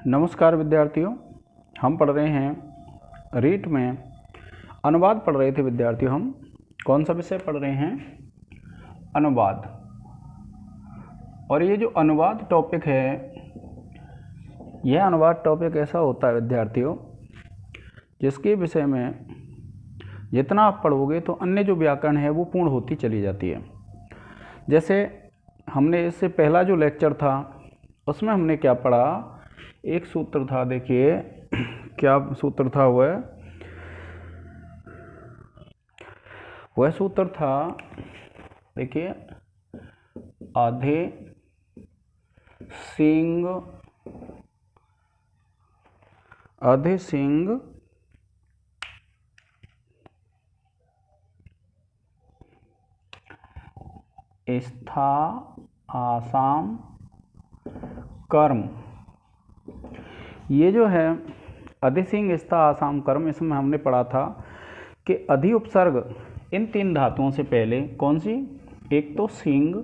नमस्कार विद्यार्थियों, हम पढ़ रहे हैं रीट में अनुवाद पढ़ रहे थे। विद्यार्थियों, हम कौन सा विषय पढ़ रहे हैं? अनुवाद। और ये जो अनुवाद टॉपिक है, यह अनुवाद टॉपिक ऐसा होता है विद्यार्थियों जिसके विषय में जितना आप पढ़ोगे तो अन्य जो व्याकरण है वो पूर्ण होती चली जाती है। जैसे हमने इससे पहला जो लेक्चर था उसमें हमने क्या पढ़ा? एक सूत्र था, देखिए क्या सूत्र था वह सूत्र था, देखिए आधे सिंग स्था आसाम कर्म। ये जो है अधिसिंग स्था आसाम कर्म, इसमें हमने पढ़ा था कि अधि उपसर्ग इन तीन धातुओं से पहले कौन सी? एक तो सिंग,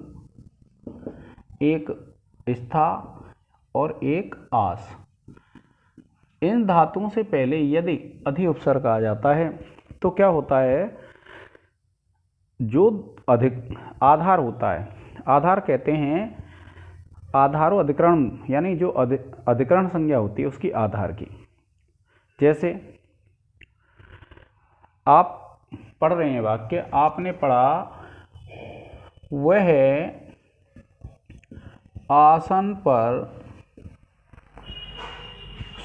एक स्था और एक आस। इन धातुओं से पहले यदि अधि उपसर्ग आ जाता है तो क्या होता है? जो अधिक आधार होता है, आधार कहते हैं आधारो अधिकरण, यानी जो अधिकरण संज्ञा होती है उसकी आधार की। जैसे आप पढ़ रहे हैं वाक्य, आपने पढ़ा वह आसन पर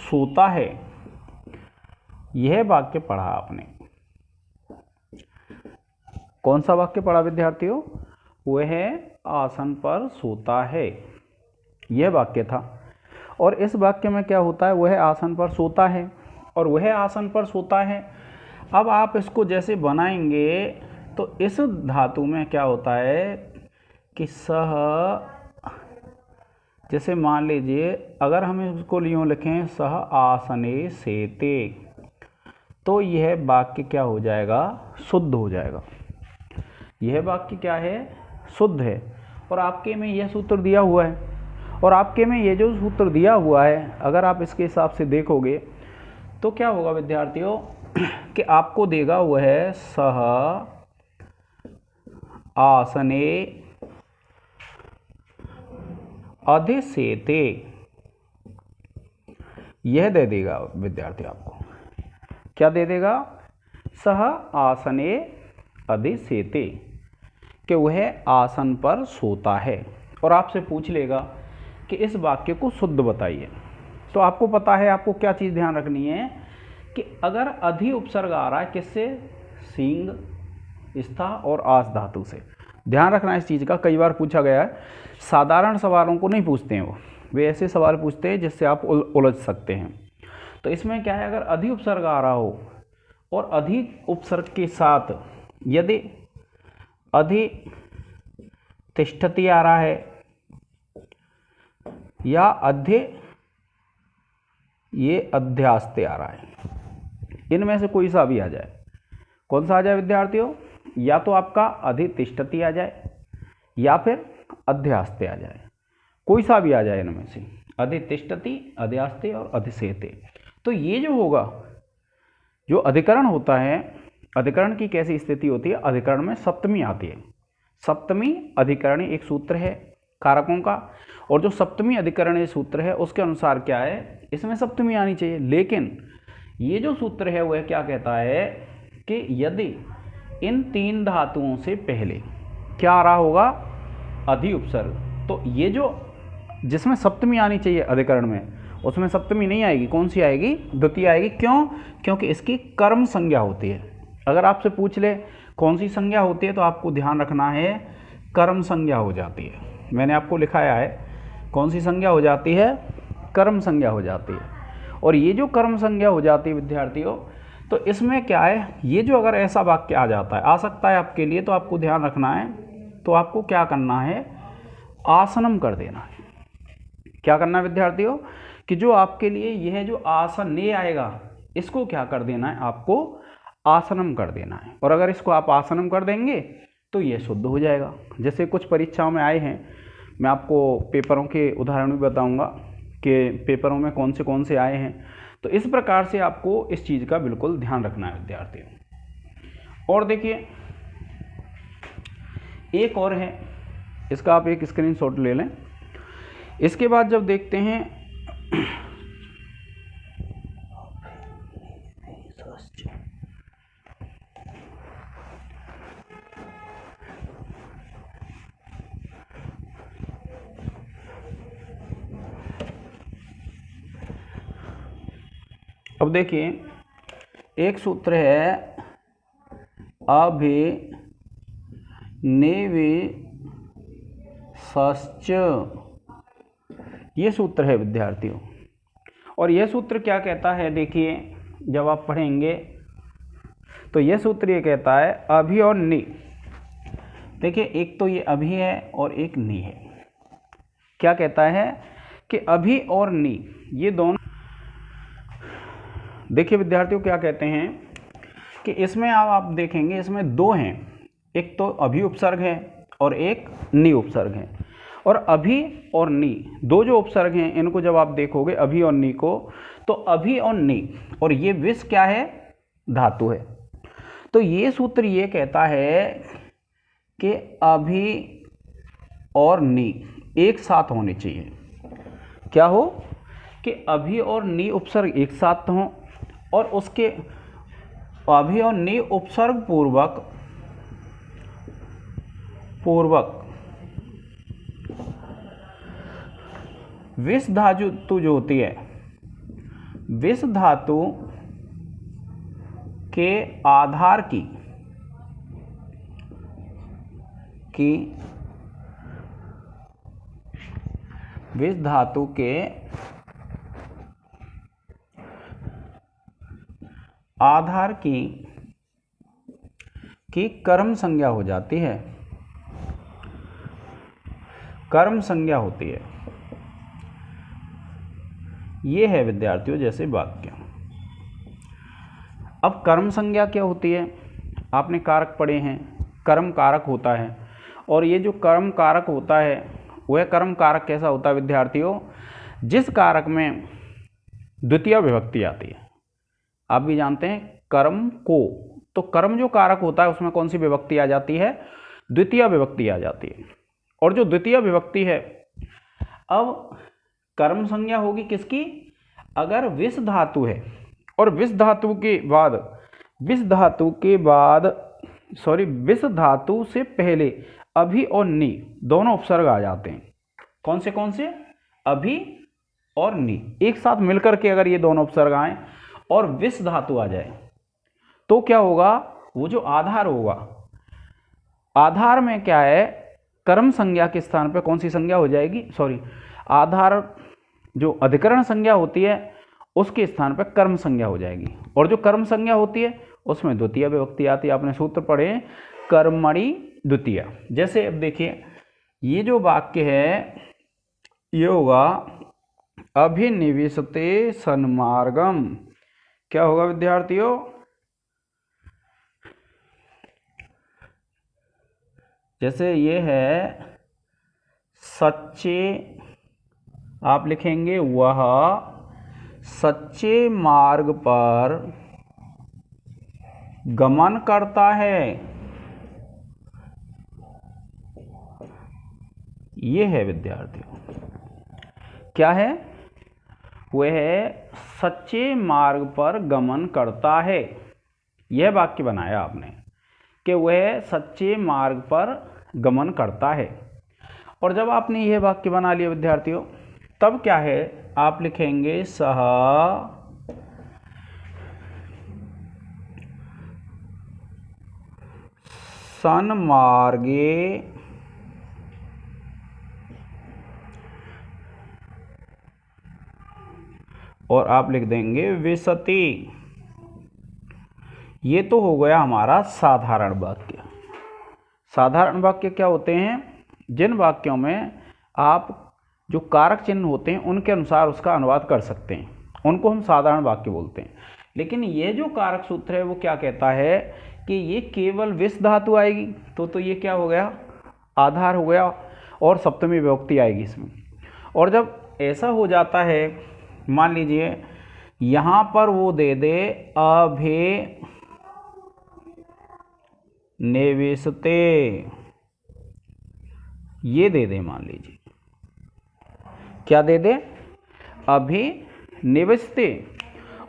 सोता है। यह वाक्य पढ़ा आपने। कौन सा वाक्य पढ़ा विद्यार्थियों? वह आसन पर सोता है, यह वाक्य था। और इस वाक्य में क्या होता है? वह आसन पर सोता है और वह आसन पर सोता है। अब आप इसको जैसे बनाएंगे तो इस धातु में क्या होता है कि सह, जैसे मान लीजिए अगर हम इसको यूँ लिखें सह आसने सेते, तो यह वाक्य क्या हो जाएगा? शुद्ध हो जाएगा। यह वाक्य क्या है? शुद्ध है। और आपके में यह सूत्र दिया हुआ है, और आपके में ये जो सूत्र दिया हुआ है अगर आप इसके हिसाब से देखोगे तो क्या होगा विद्यार्थियों कि आपको देगा वह सह आसने अधिसेते, यह दे देगा विद्यार्थी। आपको क्या दे देगा? सह आसने अधिसेते, कि वह आसन पर सोता है। और आपसे पूछ लेगा कि इस वाक्य को शुद्ध बताइए। तो आपको पता है आपको क्या चीज़ ध्यान रखनी है कि अगर अधि उपसर्ग आ रहा है किससे? सिंग, स्था और आस धातु से। ध्यान रखना इस चीज़ का, कई बार पूछा गया है। साधारण सवालों को नहीं पूछते हैं वे ऐसे सवाल पूछते हैं जिससे आप उलझ सकते हैं। तो इसमें क्या है, अगर अधि उपसर्ग आ रहा हो और अधि उपसर्ग के साथ यदि अधि तिष्ठति आ रहा है या ये अध्यास्ते आ रहा है, इनमें से कोई सा भी आ जाए। कौन सा आ जाए विद्यार्थियों? या तो आपका अधितिष्ठति आ जाए या फिर अध्यास्ते आ जाए, कोई सा भी आ जाए इनमें से। अधितिष्ठति, अध्यास्ते और अधिसेते। तो ये जो होगा, जो अधिकरण होता है, अधिकरण की कैसी स्थिति होती है? अधिकरण में सप्तमी आती है। सप्तमी अधिकरणी एक सूत्र है कारकों का, और जो सप्तमी अधिकरणीय सूत्र है उसके अनुसार क्या है? इसमें सप्तमी आनी चाहिए। लेकिन ये जो सूत्र है वह क्या कहता है कि यदि इन तीन धातुओं से पहले क्या आ रहा होगा? अधि उपसर्ग, तो ये जो जिसमें सप्तमी आनी चाहिए अधिकरण में, उसमें सप्तमी नहीं आएगी। कौन सी आएगी? द्वितीय आएगी। क्यों? क्योंकि इसकी कर्म संज्ञा होती है। अगर आपसे पूछ ले कौन सी संज्ञा होती है तो आपको ध्यान रखना है कर्म संज्ञा हो जाती है। मैंने आपको लिखाया है कौन सी संज्ञा हो जाती है? कर्म संज्ञा हो जाती है। और ये जो कर्म संज्ञा हो जाती है विद्यार्थियों, तो इसमें क्या है, ये जो अगर ऐसा वाक्य आ जाता है, आ सकता है आपके लिए, तो आपको ध्यान रखना है। तो आपको क्या करना है? आसनम कर देना है। क्या करना है विद्यार्थियों? कि जो आपके लिए यह जो आसने आएगा इसको क्या कर देना है? आपको आसनम कर देना है। और अगर इसको आप आसनम कर देंगे तो ये शुद्ध हो जाएगा। जैसे कुछ परीक्षाओं में आए हैं, मैं आपको पेपरों के उदाहरण भी बताऊंगा के पेपरों में कौन से आए हैं। तो इस प्रकार से आपको इस चीज़ का बिल्कुल ध्यान रखना है विद्यार्थियों। और देखिए एक और है, इसका आप एक स्क्रीनशॉट ले लें। इसके बाद जब देखते हैं अब देखिए एक सूत्र है अभिनिवेशश्च, ये सूत्र है विद्यार्थियों। और यह सूत्र क्या कहता है, देखिए जब आप पढ़ेंगे तो यह सूत्र ये कहता है अभि और नि। देखिए एक तो ये अभि है और एक नि है। क्या कहता है कि अभि और नि ये दोनों, देखिए विद्यार्थियों क्या कहते हैं कि इसमें आप देखेंगे इसमें दो हैं, एक तो अभि उपसर्ग है और एक नि उपसर्ग है। और अभि और नि दो जो उपसर्ग हैं इनको जब आप देखोगे अभि और नि को, तो अभि और नि और ये विस क्या है, धातु है। तो ये सूत्र ये कहता है कि अभि और नि एक साथ होने चाहिए। क्या हो कि अभि और नि उपसर्ग एक साथ हों और उसके अभि और नि उपसर्ग पूर्वक विस धातु जो होती है, विस धातु के आधार की विस धातु के आधार की कर्म संज्ञा हो जाती है, कर्म संज्ञा होती है। ये है विद्यार्थियों जैसे वाक्य। अब कर्म संज्ञा क्या होती है, आपने कारक पढ़े हैं, कर्म कारक होता है। और ये जो कर्म कारक होता है वह कर्म कारक कैसा होता है विद्यार्थियों, जिस कारक में द्वितीय विभक्ति आती है। आप भी जानते हैं कर्म को, तो कर्म जो कारक होता है उसमें कौन सी विभक्ति आ जाती है, द्वितीय विभक्ति आ जाती है। और जो द्वितीय विभक्ति है, अब कर्म संज्ञा होगी किसकी, अगर विस धातु है और विस धातु से पहले अभि और नि दोनों उपसर्ग आ जाते हैं। कौन से अभि और नि एक साथ मिलकर के अगर ये दोनों उपसर्ग आए और विस धातु आ जाए तो क्या होगा, वो जो आधार होगा, आधार में क्या है, कर्म संज्ञा के स्थान पे कौन सी संज्ञा हो जाएगी, आधार जो अधिकरण संज्ञा होती है उसके स्थान पर कर्म संज्ञा हो जाएगी। और जो कर्म संज्ञा होती है उसमें द्वितीय विभक्ति आती है। आपने सूत्र पढ़े कर्मणि द्वितीय। जैसे अब देखिए ये जो वाक्य है ये होगा अभिनिवेशते सन्मार्गम। क्या होगा विद्यार्थियों, जैसे ये है सच्चे, आप लिखेंगे वह सच्चे मार्ग पर गमन करता है। ये है विद्यार्थियों, क्या है, वह सच्चे मार्ग पर गमन करता है। यह वाक्य बनाया आपने कि वह सच्चे मार्ग पर गमन करता है। और जब आपने यह वाक्य बना लिया विद्यार्थियों, तब क्या है, आप लिखेंगे सह सन्मार्गे और आप लिख देंगे विशति। ये तो हो गया हमारा साधारण वाक्य। साधारण वाक्य क्या होते हैं, जिन वाक्यों में आप जो कारक चिन्ह होते हैं उनके अनुसार उसका अनुवाद कर सकते हैं, उनको हम साधारण वाक्य बोलते हैं। लेकिन ये जो कारक सूत्र है वो क्या कहता है कि ये केवल विस धातु आएगी तो ये क्या हो गया, आधार हो गया, और सप्तमी विभक्ति आएगी इसमें। और जब ऐसा हो जाता है, मान लीजिए यहां पर वो दे दे अभिनिवेशते, ये दे दे, मान लीजिए क्या दे दे, अभिनिवेशते।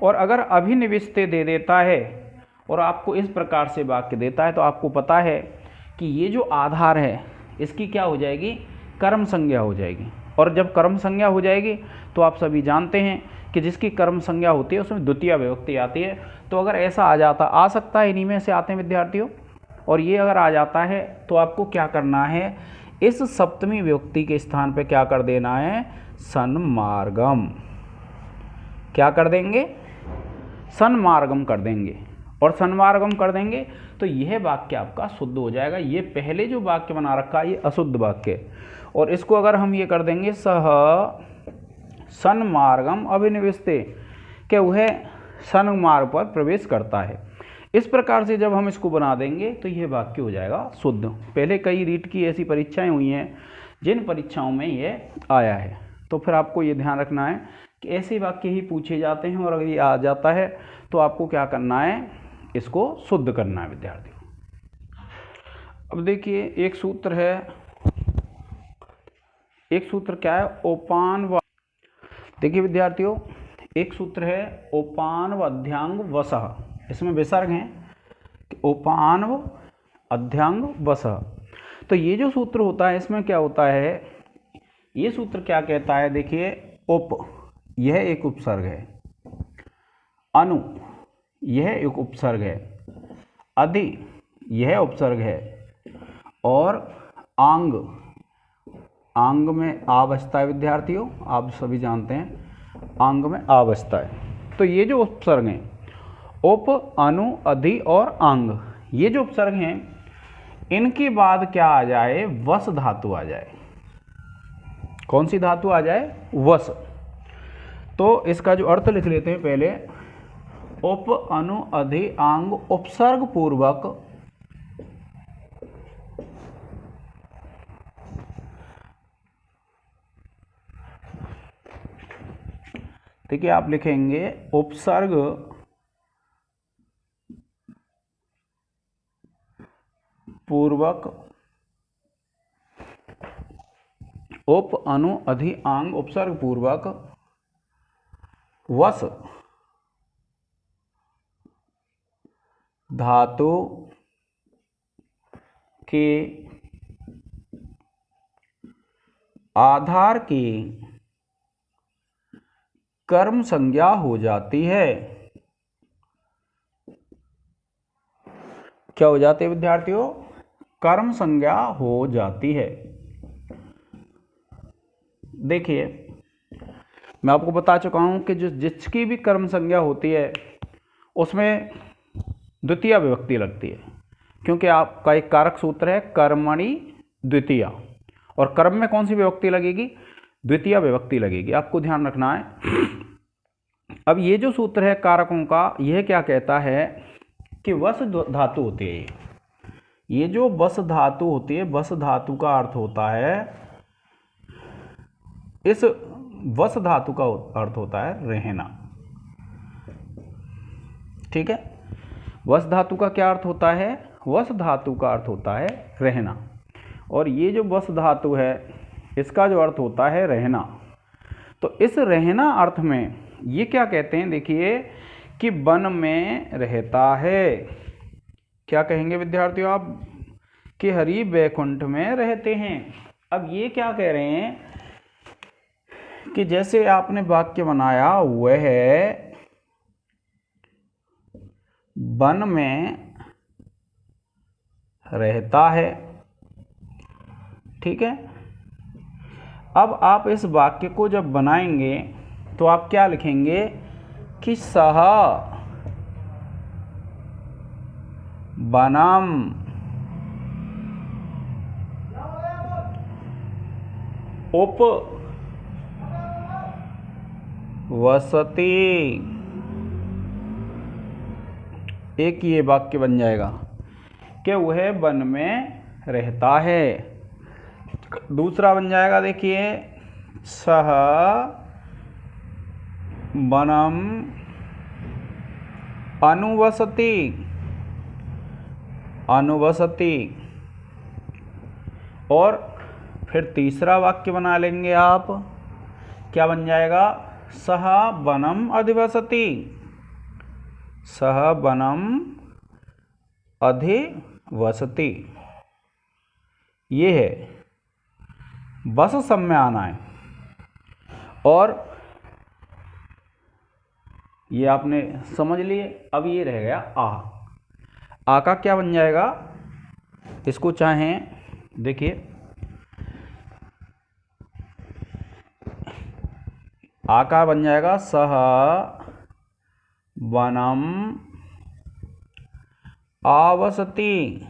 और अगर अभिनिवेशते दे देता है और आपको इस प्रकार से वाक्य देता है तो आपको पता है कि ये जो आधार है इसकी क्या हो जाएगी, कर्म संज्ञा हो जाएगी। और जब कर्म संज्ञा हो जाएगी तो आप सभी जानते हैं कि जिसकी कर्म संज्ञा होती है उसमें द्वितीय विभक्ति आती है। तो अगर ऐसा आ सकता है, इन्हीं में से आते हैं विद्यार्थियों, और ये अगर आ जाता है तो आपको क्या करना है, इस सप्तमी विभक्ति के स्थान पे क्या कर देना है, सन्मार्गम। क्या कर देंगे, सन्मार्गम कर देंगे। और सन्मार्गम कर देंगे तो यह वाक्य आपका शुद्ध हो जाएगा। ये पहले जो वाक्य बना रखा है ये अशुद्ध वाक्य है, और इसको अगर हम ये कर देंगे सह सन्मार्गम अभिनिवेशते, कि वह सन्मार्ग पर प्रवेश करता है। इस प्रकार से जब हम इसको बना देंगे तो यह वाक्य हो जाएगा शुद्ध। पहले कई रीट की ऐसी परीक्षाएं हुई हैं जिन परीक्षाओं में यह आया है, तो फिर आपको ये ध्यान रखना है कि ऐसे वाक्य ही पूछे जाते हैं, और अगर ये आ जाता है तो आपको क्या करना है, इसको शुद्ध करना है विद्यार्थियों। अब देखिए एक सूत्र है, एक सूत्र क्या है, ओपान व, देखिए विद्यार्थियों एक सूत्र है ओपान व अध्यांग वसः, इसमें विसर्ग हैं ओपान व अध्यांग वसः। तो ये जो सूत्र होता है इसमें क्या होता है, ये सूत्र क्या कहता है, देखिए उप, यह एक उपसर्ग है, अनु यह एक उपसर्ग है, अधि यह उपसर्ग है, और आंग, आंग में आ बसता है विद्यार्थियों, आप सभी जानते हैं आंग में आ बसता है। तो ये जो उपसर्ग हैं उप, अनु, अधि और आंग, ये जो उपसर्ग हैं इनके बाद क्या आ जाए, वस धातु आ जाए। कौन सी धातु आ जाए, वस। तो इसका जो अर्थ लिख लेते हैं पहले, उप, अनु, अधि, आंग उपसर्ग पूर्वक देखिए आप लिखेंगे उपसर्ग पूर्वक उप, अनु, अधि, आंग उपसर्ग पूर्वक वस धातु के आधार की कर्म संज्ञा हो जाती है। क्या हो जाती है विद्यार्थियों, कर्म संज्ञा हो जाती है। देखिए मैं आपको बता चुका हूं कि जिसकी भी कर्म संज्ञा होती है उसमें द्वितीय विभक्ति लगती है, क्योंकि आपका एक कारक सूत्र है कर्मणि द्वितीया, और कर्म में कौन सी विभक्ति लगेगी, द्वितीय विभक्ति लगेगी, आपको ध्यान रखना है। अब ये जो सूत्र है कारकों का, यह क्या कहता है कि वस धातु होती है, ये जो वस धातु होती है, वस धातु का अर्थ होता है, इस वस धातु का अर्थ होता है रहना। ठीक है, वस धातु का क्या अर्थ होता है, वस धातु का अर्थ होता है रहना, और ये जो वस धातु है इसका जो अर्थ होता है रहना। तो इस रहना अर्थ में ये क्या कहते हैं, देखिए कि वन में रहता है। क्या कहेंगे विद्यार्थियों आप, कि हरि वैकुंठ में रहते हैं। अब ये क्या कह रहे हैं कि जैसे आपने वाक्य बनाया वह है वन में रहता है, ठीक है। अब आप इस वाक्य को जब बनाएंगे तो आप क्या लिखेंगे कि सह वनम उप वसति, एक ये वाक्य बन जाएगा कि वह वन में रहता है। दूसरा बन जाएगा देखिए सह वनम अनुवसति, अनुवसति। और फिर तीसरा वाक्य बना लेंगे आप, क्या बन जाएगा? सह वनम अधिवसति, सह वनम अधिवसति। ये है बस सम्य आना है। और ये आपने समझ लिए। अब ये रह गया आ का क्या बन जाएगा? इसको चाहें, देखिए आ का बन जाएगा सह वनम आवसति।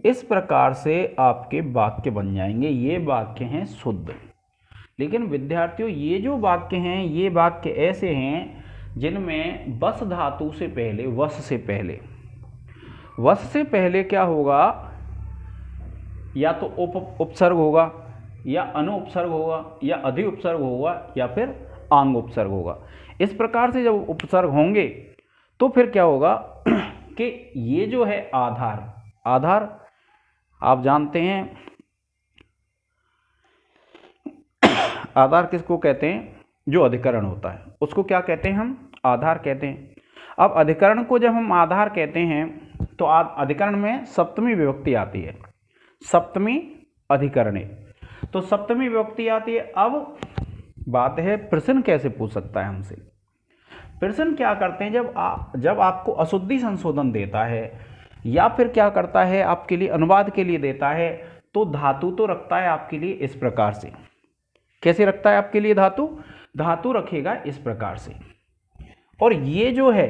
इस प्रकार से आपके वाक्य बन जाएंगे। ये वाक्य हैं शुद्ध। लेकिन विद्यार्थियों, ये जो वाक्य हैं, ये वाक्य ऐसे हैं जिनमें वस धातु से पहले, वस से पहले क्या होगा? या तो उपसर्ग होगा, या अनु उपसर्ग होगा, या अधि उपसर्ग होगा, या फिर आंग उपसर्ग होगा। इस प्रकार से जब उपसर्ग होंगे तो फिर क्या होगा कि ये जो है आधार आप जानते हैं, आधार किसको कहते हैं? जो अधिकरण होता है उसको क्या कहते हैं? हम आधार कहते हैं। अब अधिकरण को जब हम आधार कहते हैं तो अधिकरण में सप्तमी विभक्ति आती है, सप्तमी अधिकरणे। तो सप्तमी विभक्ति आती है। अब बात है, प्रश्न कैसे पूछ सकता है हमसे? प्रश्न क्या करते हैं, जब आपको अशुद्धि संशोधन देता है या फिर क्या करता है, आपके लिए अनुवाद के लिए देता है, तो धातु तो रखता है आपके लिए इस प्रकार से। कैसे रखता है आपके लिए? धातु रखेगा इस प्रकार से। और ये जो है,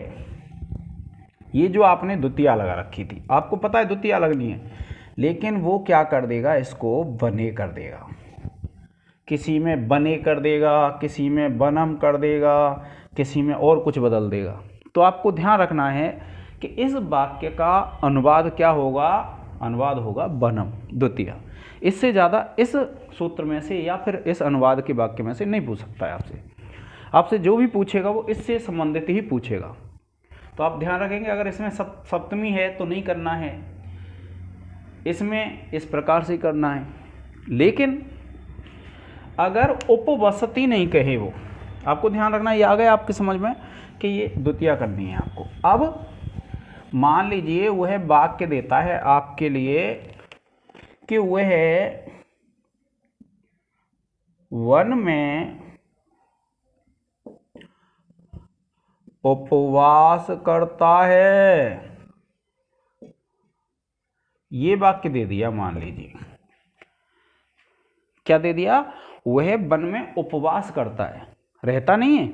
ये जो आपने द्वितीया लगा रखी थी, आपको पता है द्वितीया लगनी है, लेकिन वो क्या कर देगा? इसको बने कर देगा। किसी में बने कर देगा, किसी में बनम कर देगा, किसी में और कुछ बदल देगा। तो आपको ध्यान रखना है कि इस वाक्य का अनुवाद क्या होगा? अनुवाद होगा बनम, द्वितीया। इससे ज़्यादा इस सूत्र में से या फिर इस अनुवाद के वाक्य में से नहीं पूछ सकता है आपसे। आपसे जो भी पूछेगा वो इससे संबंधित ही पूछेगा। तो आप ध्यान रखेंगे, अगर इसमें सप्तमी है तो नहीं करना है, इसमें इस प्रकार से करना है। लेकिन अगर उपवसति नहीं कहे वो, आपको ध्यान रखना, ये आ गया आपके समझ में कि ये द्वितीया करनी है आपको। अब मान लीजिए वह वाक्य देता है आपके लिए कि वह वन में उपवास करता है। ये वाक्य दे दिया, मान लीजिए क्या दे दिया? वह वन में उपवास करता है, रहता नहीं है,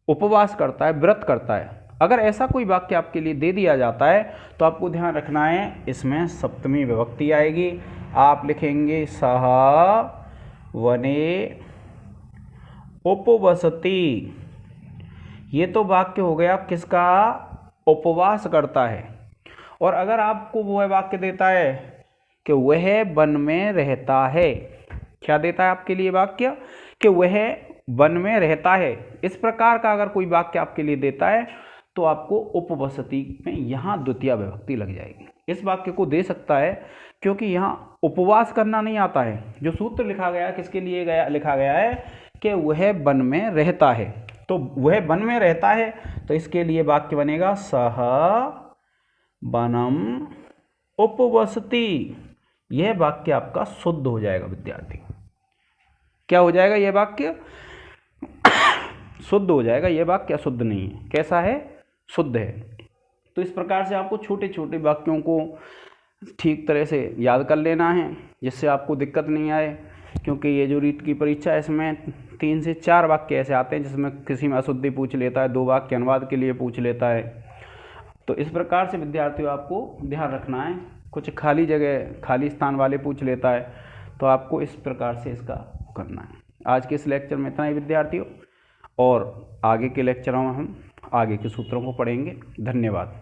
उपवास करता है, व्रत करता है। अगर ऐसा कोई वाक्य आपके लिए दे दिया जाता है तो आपको ध्यान रखना है, इसमें सप्तमी विभक्ति आएगी। आप लिखेंगे सह वने उपवसति। ये तो वाक्य हो गया किसका? उपवास करता है। और अगर आपको वह वाक्य देता है कि वह वन में रहता है, क्या देता है आपके लिए वाक्य? कि वह वन में रहता है। इस प्रकार का अगर कोई वाक्य आपके लिए देता है तो आपको उपवसति में यहाँ द्वितीया विभक्ति लग जाएगी। इस वाक्य को दे सकता है क्योंकि यहाँ उपवास करना नहीं आता है। जो सूत्र लिखा गया किसके लिए लिखा गया है? कि वह वन में रहता है। तो वह वन में रहता है, तो इसके लिए वाक्य बनेगा सह वनम उपवसति। यह वाक्य आपका शुद्ध हो जाएगा विद्यार्थी। क्या हो जाएगा? यह वाक्य शुद्ध हो जाएगा। यह वाक्य अशुद्ध नहीं है। कैसा है? शुद्ध है। तो इस प्रकार से आपको छोटे छोटे वाक्यों को ठीक तरह से याद कर लेना है, जिससे आपको दिक्कत नहीं आए। क्योंकि ये जो रीट की परीक्षा है, इसमें 3 से 4 वाक्य ऐसे आते हैं जिसमें किसी में अशुद्धि पूछ लेता है, 2 वाक्य अनुवाद के लिए पूछ लेता है। तो इस प्रकार से विद्यार्थियों आपको ध्यान रखना है। कुछ खाली जगह, खाली स्थान वाले पूछ लेता है, तो आपको इस प्रकार से इसका करना है। आज के इस लेक्चर में इतना ही विद्यार्थियों, और आगे के लेक्चरों में हम आगे के सूत्रों को पढ़ेंगे। धन्यवाद।